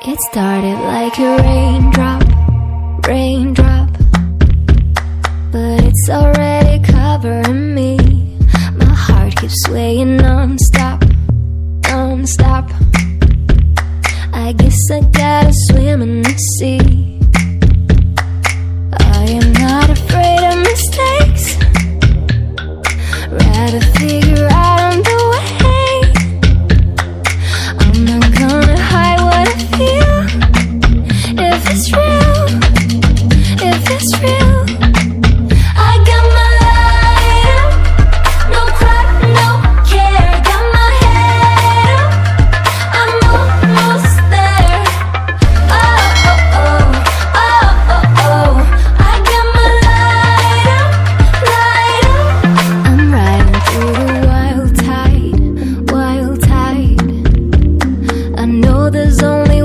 It started like a raindrop, raindrop, but it's already covering me. My heart keeps swaying non-stop, non-stop. I guess I gotta swim in the sea. I am not afraid of mistakes, rather figure out on the way. I'm not gonna hide what I feel. If it's real, if it's real, I got my light up, no crap, no care. Got my head up, I'm almost there. Oh, oh, oh, oh, oh, oh. I got my light up, light up. I'm riding through the wild tide, wild tide. I know there's only